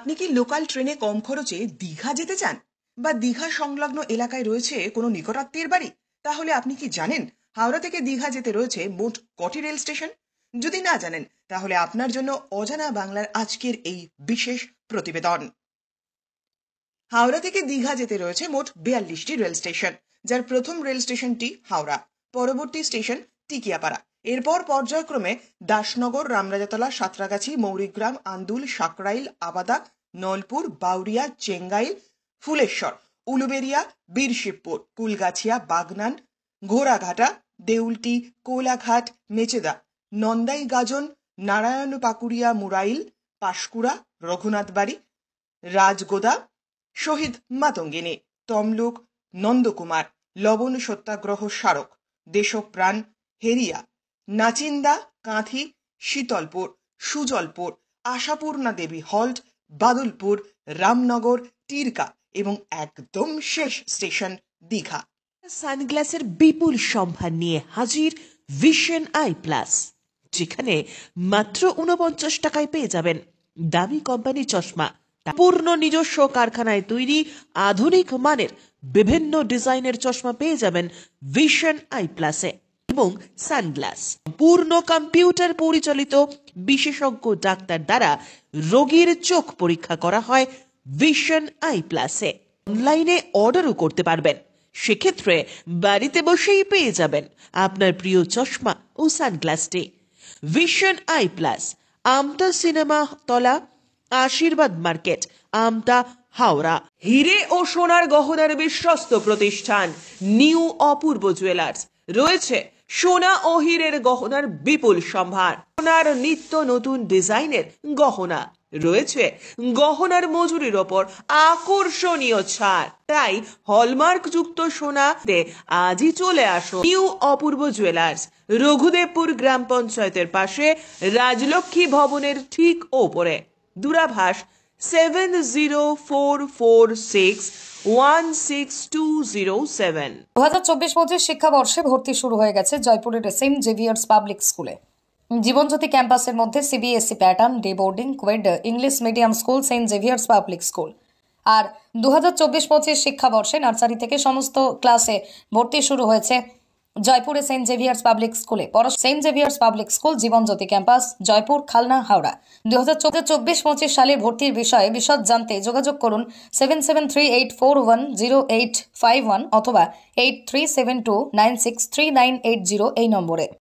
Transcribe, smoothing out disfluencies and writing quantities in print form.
আপনি কি লোকাল ট্রেনে কম খরচে দীঘা যেতে চান, বা দীঘা সংলগ্ন এলাকায় রয়েছে কোনো নিকটাত্মীয়ের বাড়ি? তাহলে আপনি কি জানেন হাওড়া থেকে দীঘা যেতে রয়েছে মোট কটি রেল স্টেশন? যদি না জানেন, তাহলে আপনার জন্য অজানা বাংলার আজকের এই বিশেষ প্রতিবেদন। হাওড়া থেকে দীঘা যেতে রয়েছে মোট 42টি রেল স্টেশন, যার প্রথম রেল স্টেশনটি হাওড়া, পরবর্তী স্টেশন টিকিয়াপাড়া। এরপর পর্যায়ক্রমে দাসনগর, রামরাজাতলা, সাঁতরাগাছি, মৌরিগ্রাম, আন্দুল, সাকরাইল, আবাদা, নলপুর, বাউরিয়া, চেঙ্গাইল, ফুলেশ্বর, উলুবেরিয়া, বীরশিবপুর, কুলগাছিয়া, বাগনান, ঘোড়াঘাটা, দেউলটি, কোলাঘাট, মেচেদা, নন্দাই গাজন, নারায়ণ পাকুড়িয়া, মুরাইল, পাশকুড়া, রঘুনাথবাড়ি, রাজগোদা, শহীদ মাতঙ্গিনী, তমলুক, নন্দকুমার, লবণ সত্যাগ্রহ স্মারক, দেশপ্রাণ, হেরিয়া, নাচিন্দা, কাঁথি, শীতলপুর, সুজলপুর, আশাপূর্ণা দেবী হল্ট, বাদুলপুর, রামনগর, টিরকা এবং একদম শেষ স্টেশন দীঘা। সানগ্লাসের বিপুল সম্ভার নিয়ে হাজির ভিশন আই প্লাস, যেখানে মাত্র 49 টাকায় পেয়ে যাবেন দামি কোম্পানি চশমা, পূর্ণ নিজস্ব কারখানায় তৈরি আধুনিক মানের বিভিন্ন ডিজাইনের চশমা পেয়ে যাবেন ভিশন আই প্লাসে। এবং সানগ্লাস পূর্ণ কম্পিউটার পরিচালিত বিশেষজ্ঞ ডাক্তার দ্বারা রোগীর চোখ পরীক্ষা করা হয় ভিশন আই প্লাসে। অনলাইনে অর্ডারও করতে পারবেন, সেক্ষেত্রে বাড়িতে বসেই পেয়ে যাবেন আপনার প্রিয় চশমা ও সানগ্লাসটি। Vision eye plus, Amta cinema তলা, আশীর্বাদ মার্কেট, আমতা, হাওড়া। হিরে ও সোনার গহনার বিশ্বস্ত প্রতিষ্ঠান নিউ অপূর্ব জুয়েলার্স। রয়েছে সোনা ও হীরের গহনার বিপুল সম্ভার, সোনার নিত্য নতুন ডিজাইনের গহনা, রয়েছে গহনার মজুরির ওপর আকর্ষণীয় ছাড়। তাই হলমার্ক যুক্ত সোনাতে আজই চলে আসো নিউ অপূর্ব জুয়েলার্স, রঘুদেবপুর গ্রাম পঞ্চায়েতের পাশে, রাজলক্ষ্মী ভবনের ঠিক ওপরে। দূরাভাষ 7044616207। 2024-25 শিক্ষাবর্ষে ভর্তি শুরু হয়ে গেছে জয়পুরের সেন্ট জেভিয়ার্স পাবলিক স্কুলে। জীবনজ্যোতি ক্যাম্পাসের মধ্যে CBSE pattern, day boarding, coed, English medium school, saint Xavier's public school. আর 2024-25 শিক্ষাবর্ষে নার্সারি থেকে সমস্ত ক্লাসে ভর্তি শুরু হয়েছে জয়পুরে সেন্ট জেভিয়ার্স পাবলিক স্কুলে। Saint Xavier's public School, Jibanjyoti campus, Joypur, Khalna, Howrah. 2024-25 সালে ভর্তির বিষয়ে বিশদ জানতে যোগাযোগ করুন 7738410851 অথবা 8372963980 এই নম্বরে।